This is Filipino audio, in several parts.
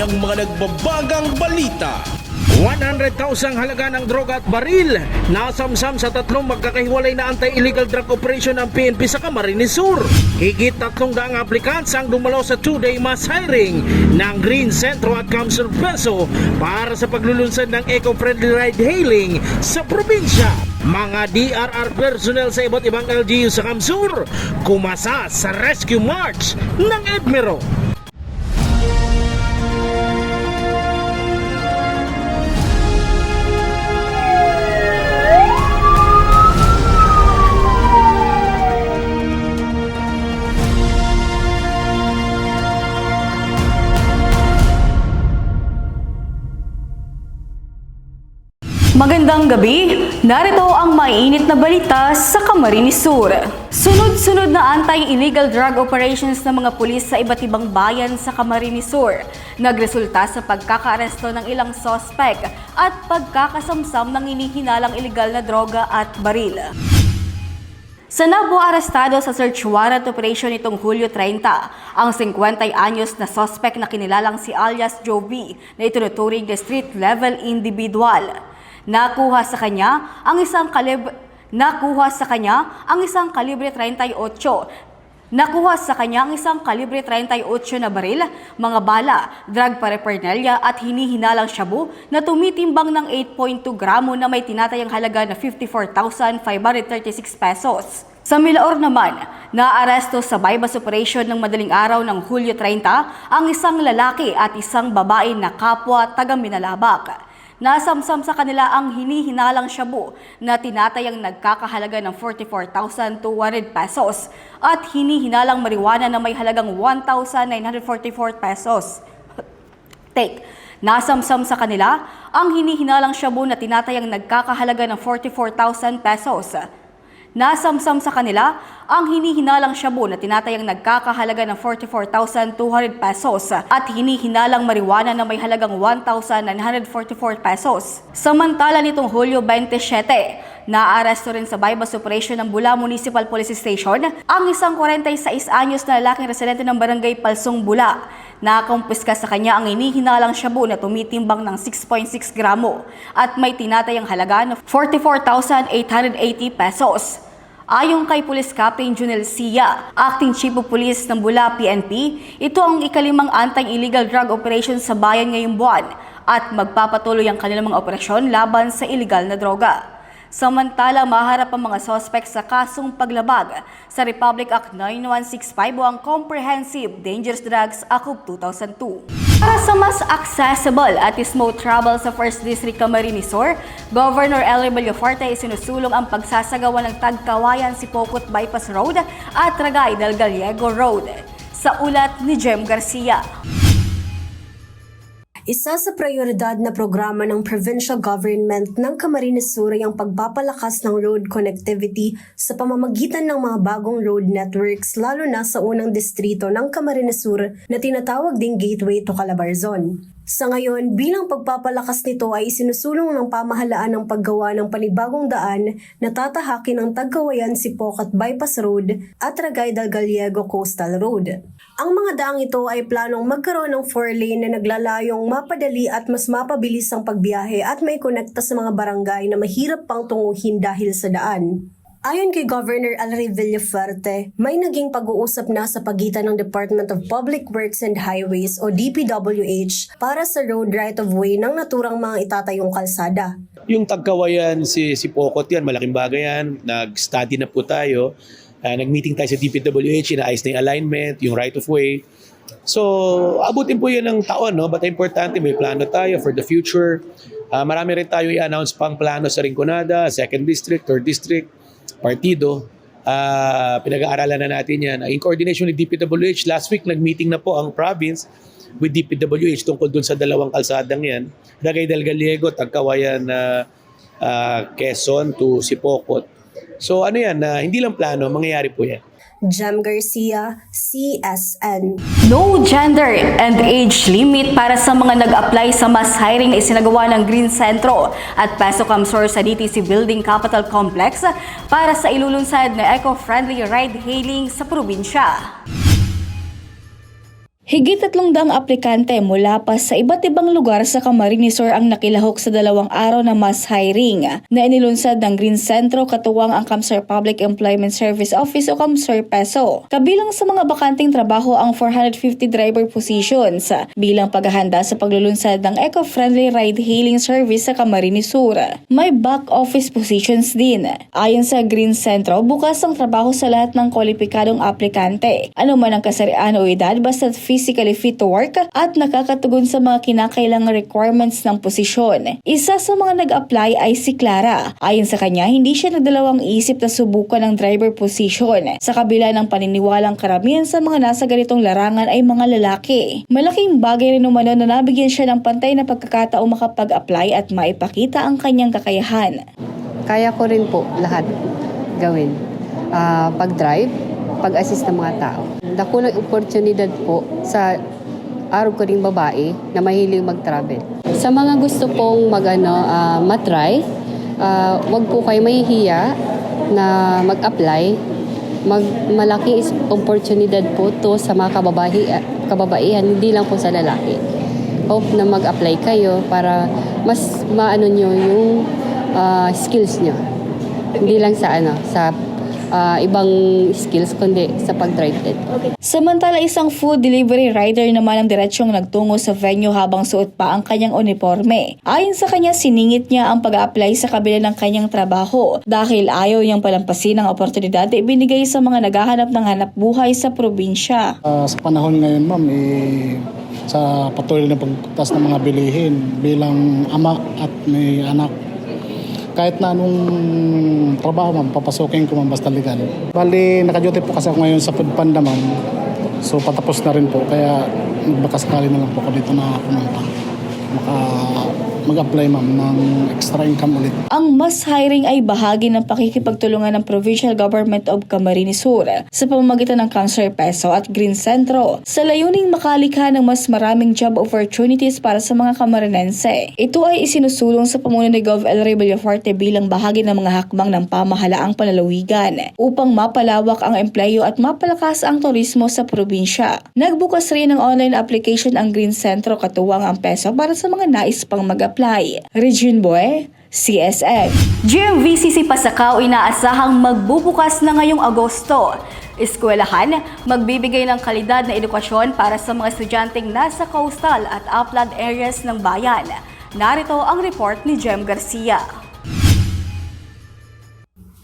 ng mga nagbabagang balita. 100,000 halaga ng droga at baril nasamsam sa tatlong magkakahiwalay na anti-illegal drug operation ng PNP sa Camarines Sur. Higit 300 aplikants ang dumalo sa 2-day mass hiring ng Green Centro at Camsur Peso para sa paglulunsad ng eco-friendly ride-hailing sa probinsya. Mga DRR personnel sa iba't ibang LGU sa Camsur kumasa sa Rescue March ng Edmero. Magandang gabi, narito ang mainit na balita sa Camarines Sur. Sunod-sunod na anti-illegal drug operations ng mga pulis sa iba't ibang bayan sa Camarines Sur nagresulta sa pagkakaaresto ng ilang sospek at pagkakasamsam ng hinihinalang illegal na droga at baril. Sa nabu-arestado sa search warrant operation nitong Hulyo 30, ang 50 anyos na suspect na kinilalang si alias Jovi na itinuturing na street-level individual. Nakuha sa kanya ang isang kalibre 38. Nakuha sa kanya ang isang kalibre 38 na baril, mga bala, drug paraphernalia at hinihinalang shabu na tumitimbang ng 8.2 gramo na may tinatayang halaga na 54,536 pesos. Sa Milaor naman, naaresto sa bypass operation ng madaling araw ng Hulyo 30 ang isang lalaki at isang babae na kapwa taga Minalabak. Nasamsam sa kanila ang hinihinalang shabu na tinatayang nagkakahalaga ng 44,200 pesos at hinihinalang marijuana na may halagang 1,944 pesos. Nasamsam sa kanila ang hinihinalang shabu na tinatayang nagkakahalaga ng 44,000 pesos. Nasamsam sa kanila ang hinihinalang shabu na tinatayang nagkakahalaga ng 44,200 pesos at hinihinalang marijuana na may halagang 1,944 pesos. Samantala nitong Hulyo 27, naaresto rin sa bypass operation ng Bula Municipal Police Station ang isang 46 anyos na lalaking residente ng barangay Palsong, Bula. Nakumpiska sa kanya ang hinihinalang shabu na tumitimbang ng 6.6 gramo at may tinatayang halaga ng 44,880 pesos. Ayon kay Police Captain Junel Sia, Acting Chief of Police ng Bula PNP, ito ang ikalimang anti-illegal drug operation sa bayan ngayong buwan at magpapatuloy ang kanilang mga operasyon laban sa illegal na droga. Samantala, maharap ang mga suspect sa kasong paglabag sa Republic Act 9165 o ang Comprehensive Dangerous Drugs Act of 2002. Para sa mas accessible at smooth travel sa 1st District Camarines Sur, Governor Elry Villafuerte isinusulong ang pagsasagawa ng Tagkawayan Sipokot Bypass Road at Ragay del Gallego Road. Sa ulat ni Jem Garcia. Isa sa prioridad na programa ng provincial government ng Camarines Sur ay ang pagpapalakas ng road connectivity sa pamamagitan ng mga bagong road networks lalo na sa unang distrito ng Camarines Sur na tinatawag ding Gateway to Calabarzon. Sa ngayon, bilang pagpapalakas nito ay isinusulong ng pamahalaan ng paggawa ng panibagong daan na tatahakin ang Tagkawayan Sipokot Bypass Road at Ragay del Gallego Coastal Road. Ang mga daang ito ay planong magkaroon ng 4-lane na naglalayong mapadali at mas mapabilis ang pagbiyahe at may konekta sa mga barangay na mahirap pang tunguhin dahil sa daan. Ayon kay Governor Elry Villafuerte, may naging pag-uusap na sa pagitan ng Department of Public Works and Highways o DPWH para sa road right-of-way ng naturang mga itatayong kalsada. Yung Tagkawayan, si Pokot yan, malaking bagay yan. Nag-study na po tayo. Nag-meeting tayo sa DPWH, inaayos na yung alignment, yung right-of-way. So, abutin po yan ng taon, no? But importante, may plano tayo for the future. Marami rin tayo i-announce pang plano sa Rinconada, 2nd District, 3rd District, Partido. Pinag-aaralan na natin yan. In coordination with DPWH, last week nag-meeting na po ang province with DPWH tungkol dun sa dalawang kalsadang yan. Ragay del Gallego, Tagkawayan, Quezon to Sipokot. So ano yan, hindi lang plano, mangyayari po yan. Jem Garcia, CSN. No gender and age limit para sa mga nag-apply sa mass hiring na isinagawa ng Green Centro at Peso Camsur sa DTC Building Capital Complex para sa ilulunsad na eco-friendly ride-hailing sa probinsya. Higit 300 aplikante mula pa sa iba't ibang lugar sa Camarines Sur ang nakilahok sa 2 araw na mass hiring na inilunsad ng Green Centro katuwang ang Kamsur Public Employment Service Office o Kamsur PESO. Kabilang sa mga bakanting trabaho ang 450 driver positions bilang paghahanda sa paglulunsad ng eco-friendly ride-hailing service sa Camarines Sur. May back office positions din. Ayon sa Green Centro, bukas ang trabaho sa lahat ng kwalipikadong aplikante. Ano man ang kasarian o edad basta physically fit to work at nakakatugon sa mga kinakailangang requirements ng posisyon. Isa sa mga nag-apply ay si Clara. Ayon sa kanya, hindi siya nagdalawang isip na subukan ang driver position sa kabila ng paniniwalang karamihan sa mga nasa ganitong larangan ay mga lalaki. Malaking bagay rin umano na nabigyan siya ng pantay na pagkakataong makapag-apply at maipakita ang kanyang kakayahan. Kaya ko rin po lahat gawin. Pag-drive, pag-assist ng mga tao. Dako ng oportunidad po sa araw ko ring babae na mahilig mag-travel. Sa mga gusto pong matry, wag po kayo mahihiya na mag-apply. Malaking oportunidad po to sa mga kababaihan, hindi lang po sa lalaki. Hope na mag-apply kayo para mas maano nyo yung skills nyo. Hindi lang sa ibang skills kundi sa pag-drive din. Samantala isang food delivery rider naman ang diretsyong nagtungo sa venue habang suot pa ang kanyang uniforme. Ayon sa kanya, siningit niya ang pag-apply sa kabila ng kanyang trabaho dahil ayaw niyang palampasin ang oportunidad na ibinigay sa mga naghahanap ng hanap buhay sa probinsya. Sa panahon ngayon, ma'am, sa patuloy na pagtaas ng mga bilihin bilang ama at may anak, kahit na anong trabaho, ma'am, papasukin ko, ma'am, basta legal. Bali, naka-duty po kasi ako ngayon sa Food Panda, ma'am. So, patapos na rin po. Kaya, magbakas-kali na lang po ako dito na pumunta. Mag-apply, ma'am, ng extra income ulit. Ang mass hiring ay bahagi ng pakikipagtulungan ng Provincial Government of Camarines Sur sa pamamagitan ng Kamsur PESO at Green Centro sa layuning makalikha ng mas maraming job opportunities para sa mga Camarinense. Ito ay isinusulong sa pamuno ni Gov. El Rey Villafuerte bilang bahagi ng mga hakbang ng pamahalaang panlalawigan upang mapalawak ang empleyo at mapalakas ang turismo sa probinsya. Nagbukas rin ng online application ang Green Centro katuwang ang PESO para sa mga nais pang mag-apply. Regine Boy, CSN. GMVCC Pasacao inaasahang magbubukas na ngayong Agosto. Eskwelahan, magbibigay ng kalidad na edukasyon para sa mga estudyanteng nasa coastal at upland areas ng bayan. Narito ang report ni Jem Garcia.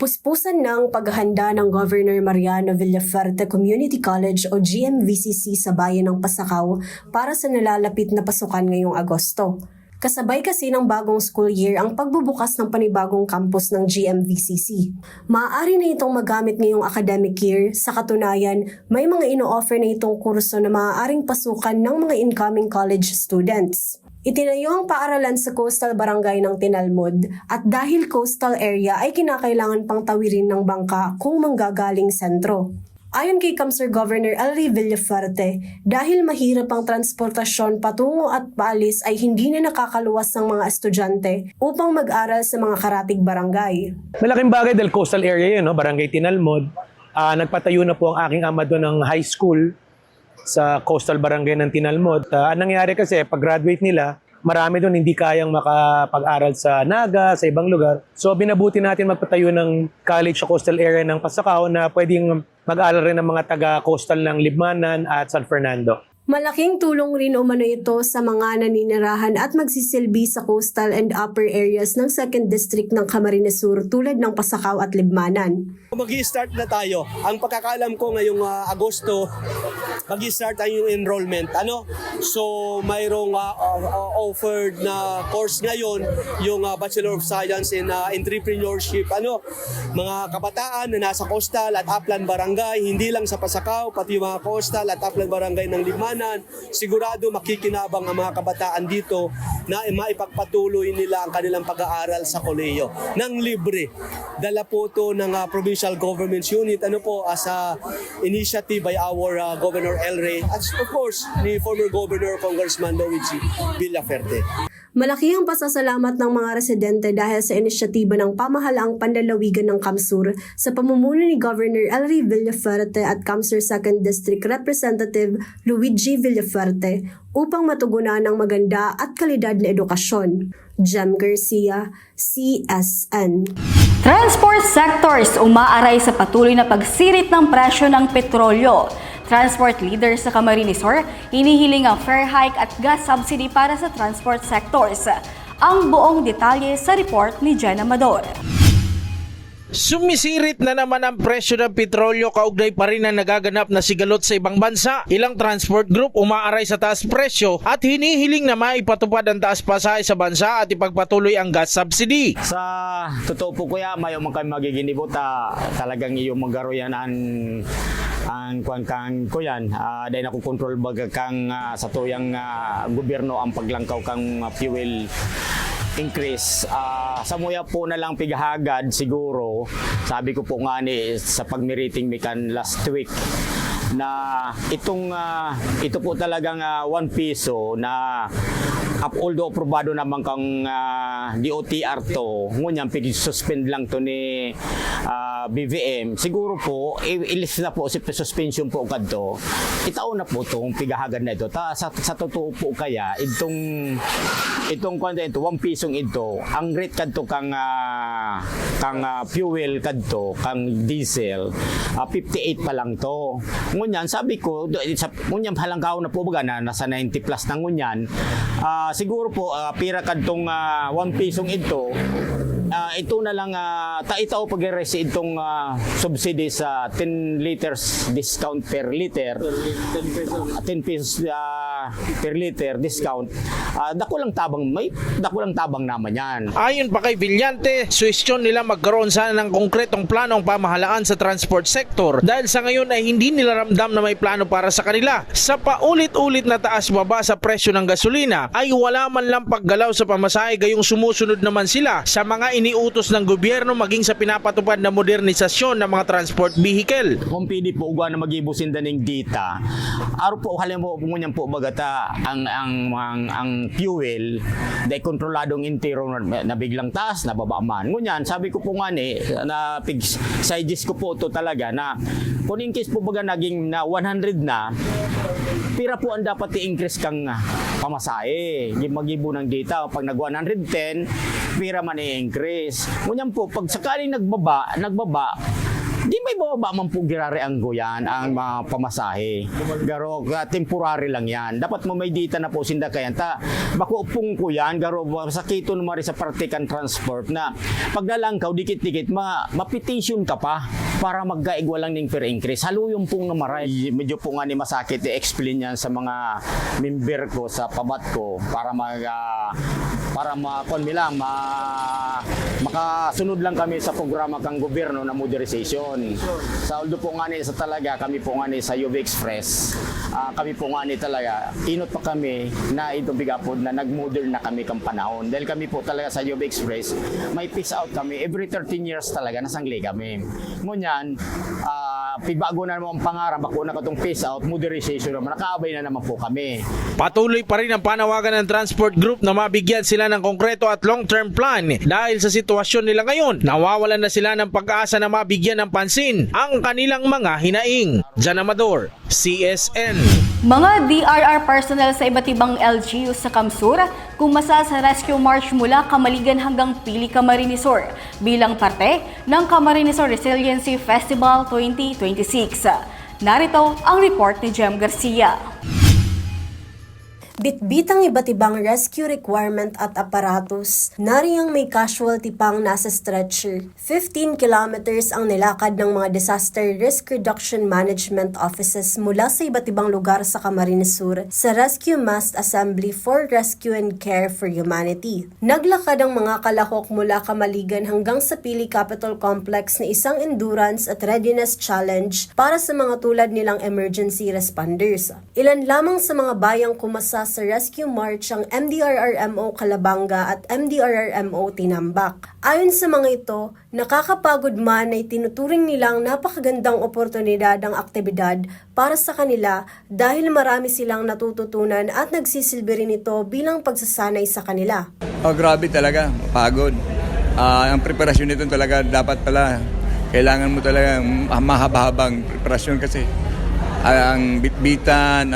Puspusan ng paghahanda ng Governor Mariano Villafuerte Community College o GMVCC sa bayan ng Pasacao para sa nalalapit na pasukan ngayong Agosto. Kasabay kasi ng bagong school year ang pagbubukas ng panibagong campus ng GMVCC. Maaari na itong magamit ngayong academic year, sa katunayan may mga ino-offer na itong kurso na maaaring pasukan ng mga incoming college students. Itinayo ang paaralan sa coastal barangay ng Tinalmod at dahil coastal area ay kinakailangan pang tawirin ng bangka kung manggagaling sentro. Ayon kay Kamsur Governor El Rey Villafuerte, dahil mahirap ang transportasyon patungo at paalis ay hindi na nakakaluwas ng mga estudyante upang mag-aral sa mga karatig barangay. Malaking bagay dahil coastal area yun, no? Barangay Tinalmod. Nagpatayo na po ang aking ama doon ng high school sa coastal barangay ng Tinalmod. Ang nangyari kasi, pag-graduate nila, marami doon hindi kayang makapag-aral sa Naga, sa ibang lugar. So binabuti natin magpatayo ng college sa coastal area ng Pasacao na pwedeng mag-aaral rin ng mga taga-coastal ng Libmanan at San Fernando. Malaking tulong rin umano ito sa mga naninirahan at magsisilbi sa coastal and upper areas ng 2nd District ng Camarines Sur tulad ng Pasacao at Libmanan. Mag-i-start na tayo. Ang pagkakaalam ko ngayong Agosto, mag-i-start ang yung enrollment. So mayroong offered na course ngayon, yung Bachelor of Science in Entrepreneurship. Mga kabataan na nasa coastal at upland barangay, hindi lang sa Pasacao, pati yung mga coastal at upland barangay ng Libmanan, sigurado makikinabang ang mga kabataan dito na maipagpatuloy nila ang kanilang pag-aaral sa kolehiyo ng libre. Dala po ito ng Provincial Special Governments Unit, as a initiative by our Governor El Rey at of course ni former Governor Congressman Luigi Villaferte. Malaki ang pasasalamat ng mga residente dahil sa inisyatiba ng pamahalaang panlalawigan ng Kamsur sa pamumuno ni Governor El Rey Villaferte at Kamsur 2nd District Representative Luigi Villaferte upang matugunan ang maganda at kalidad na edukasyon. Jem Garcia, CSN. Transport sectors umaaray sa patuloy na pagsirit ng presyo ng petrolyo. Transport leaders sa Camarines Sur, hinihiling ang fare hike at gas subsidy para sa transport sectors. Ang buong detalye sa report ni Jen Amador. Sumisirit na naman ang presyo ng petrolyo kaugnay pa rin ang nagaganap na sigalot sa ibang bansa. Ilang transport group umaaray sa taas presyo at hinihiling na maipatupad ang taas pasahe sa bansa at ipagpatuloy ang gas subsidy. Sa totoo po kuya, mayo man kami magiginibot, talagang iyong magaro yan ang kang kuyan dahil ako control baga kang sa tuyang gobyerno ang paglangkaw kang fuel increase. Sa muya po na lang pigahagad siguro, sabi ko po nga ni sa pagmiriting mikan last week na ito po talagang 1 piso na although aprobado naman kang DOTR to, ngunyan pig-suspend lang to ni BVM, siguro po ilis na po si suspension po kadto, itaon na po itong pigahagad na ito. Sa totoo po kaya itong kwento ito 1 pisong ito ang rate kadto kang fuel kadto kang diesel 58 pa lang to. Ngunyan sabi ko ngunyan halangkaw na po baga na nasa 90 plus na ngunyan, siguro po pira kadtong 1 pisong ito, ito na lang itaw pag-resi itong subsidy sa 10 liters discount per liter, 10 pesos per liter discount. Dako lang tabang naman yan. Ayon pa kay Villante, suwestyon nila magkaroon sana ng konkretong planong pamahalaan sa transport sector dahil sa ngayon ay hindi nila ramdam na may plano para sa kanila. Sa paulit-ulit na taas baba sa presyo ng gasolina ay wala man lang paggalaw sa pamasahe, gayong sumusunod naman sila sa mga iniutos ng gobyerno maging sa pinapatupad na modernisasyon ng mga transport vehicle. Kung pwede po uga na mag-ibusin daning data, araw po halim po ngunyan po bagata ang fuel dahil kontroladong intero na biglang taas na baba man. Ngunyan sabi ko po nga na sides ko po to talaga na kung in case po baga naging na 100 na, pira po ang dapat i-increase kang pamasahe. Mag-ibo ng data. Pag nag-110, pira man i-increase. Ngunyan po, pag sakaling nagbaba, di may bababa man po girari ang goyan, ang mga pamasahe. Garo, temporary lang yan. Dapat mo may data na po sinda kayan. Bako pong ko yan, garo, sakito naman sa partikan transport na paglalangkaw, dikit-dikit, mapitation ka pa para magkaigwa lang ng fair increase. Haluyong pong namaray. Medyo po nga ni masakit i-explain yan sa mga member ko sa pabat ko para makasunod lang kami sa programa kang gobyerno na modernization. Sa although po nga sa talaga, kami po nga sa UV Express, kami po nga talaga, inot pa kami na itong bigapod na nag-modern na kami kang panahon. Dahil kami po talaga sa UV Express, may peace out kami. Every 13 years talaga, nasangli kami. Ngunyan, pibago na naman ang pangarap, ako na katong peace out, modernization naman, nakaabay na naman po kami. Patuloy pa rin ang panawagan ng transport group na mabigyan sila ng konkreto at long-term plan dahil sa sitwasyon nila ngayon, nawawalan na sila ng pag-asa na mabigyan ng pansin ang kanilang mga hinaing. Jan Amador, CSN. Mga DRR personnel sa iba't ibang LGU sa Kamsur kumasa sa rescue march mula Kamaligan hanggang Pili, Camarines Sur bilang parte ng Camarines Sur Resiliency Festival 2026. Narito ang report ni Jem Garcia. Bitbit ang iba't ibang rescue requirement at aparatus. Nariyang may casualty pang nasa stretcher. 15 kilometers ang nilakad ng mga Disaster Risk Reduction Management Offices mula sa iba't ibang lugar sa Camarines Sur sa Rescue Mass Assembly for Rescue and Care for Humanity. Naglakad ang mga kalahok mula Kamaligan hanggang sa Pili Capitol Complex na isang endurance at readiness challenge para sa mga tulad nilang emergency responders. Ilan lamang sa mga bayang kumasa sa Rescue March ang MDRRMO Calabanga at MDRRMO Tinambak. Ayon sa mga ito, nakakapagod man ay tinuturing nilang napakagandang oportunidad ang aktibidad para sa kanila dahil marami silang natututunan at nagsisilbi rin ito bilang pagsasanay sa kanila. Oh, grabe talaga, pagod. Ang preparasyon nito talaga dapat pala, kailangan mo talaga mahaba-habang preparasyon kasi ang bitbitan,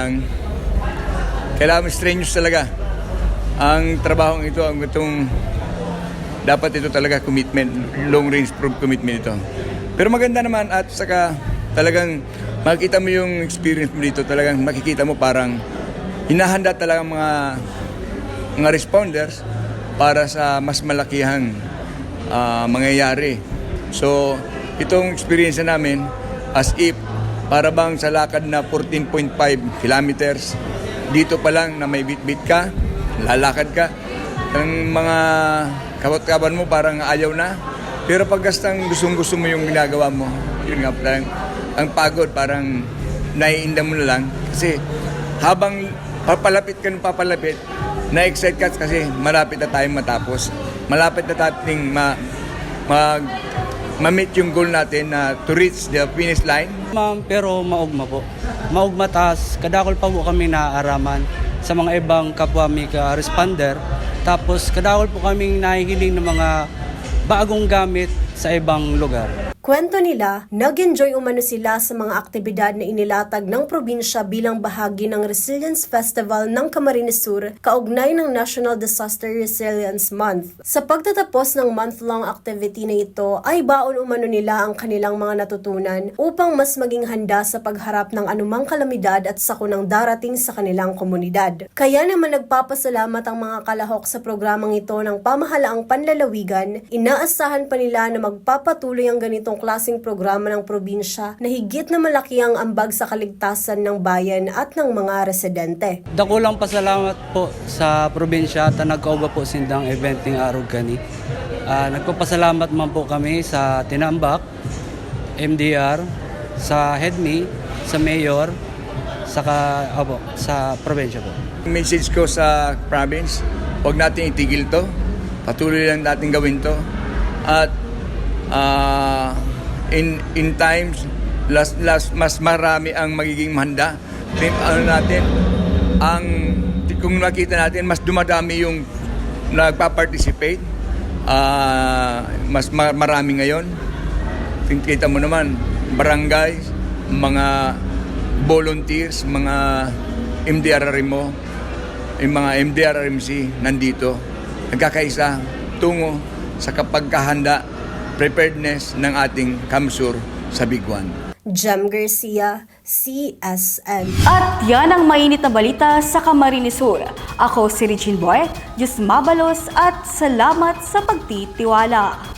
kailangan mo strenuous talaga. Ang trabahong ito, dapat ito talaga commitment, long range commitment ito. Pero maganda naman at saka talagang makikita mo yung experience mo dito, talagang makikita mo parang hinahanda talaga mga responders para sa mas malakihang mangyayari. So, itong experience namin as if para bang sa lakad na 14.5 kilometers, dito pa lang na may bit-bit ka, lalakad ka, ang mga kawat-kaban mo parang ayaw na. Pero pagkastang gustong-gusto mo yung ginagawa mo, yun nga parang ang pagod parang naiinda mo na lang. Kasi habang papalapit ka ng papalapit, na-excite ka kasi malapit na tayong matapos. Malapit na tayong ma-meet yung goal natin na to reach the finish line. Ma'am, pero maugma po. Maugma tas kadakol pa po kami naaaraman sa mga ibang kapwa mi ka responder. Tapos kadakol po kaming nahihiling ng mga bagong gamit sa ibang lugar. Kwento nila, nag-enjoy umano sila sa mga aktibidad na inilatag ng probinsya bilang bahagi ng Resilience Festival ng Camarines Sur kaugnay ng National Disaster Resilience Month. Sa pagtatapos ng month-long activity na ito ay baon umano nila ang kanilang mga natutunan upang mas maging handa sa pagharap ng anumang kalamidad at sakunang darating sa kanilang komunidad. Kaya naman nagpapasalamat ang mga kalahok sa programang ito ng pamahalaang panlalawigan, inaasahan pa nila na magpapatuloy ang ganitong klaseng programa ng probinsya na higit na malaki ang ambag sa kaligtasan ng bayan at ng mga residente. Dakulang pasalamat po sa probinsya at nagkauba po sindang eventing arog kani. Nagpapasalamat man po kami sa Tinambak, MDR, sa HEDMI, sa Mayor, sa probinsya po. Message ko sa province, huwag natin itigil to. Patuloy lang natin gawin to. At in times mas marami ang magiging handa. Kung nakita natin mas dumadami yung nagpa-participate, mas marami ngayon. Kita mo naman barangay, mga volunteers, mga MDRRMO, yung mga MDRRMC nandito nagkakaisa tungo sa kapagkahanda, preparedness ng ating Kamsur sa Big One. Jem Garcia, CSN. At yan ang mainit na balita sa Camarines Sur. Ako si Regine Boy, Diyos mabalos at salamat sa pagtitiwala.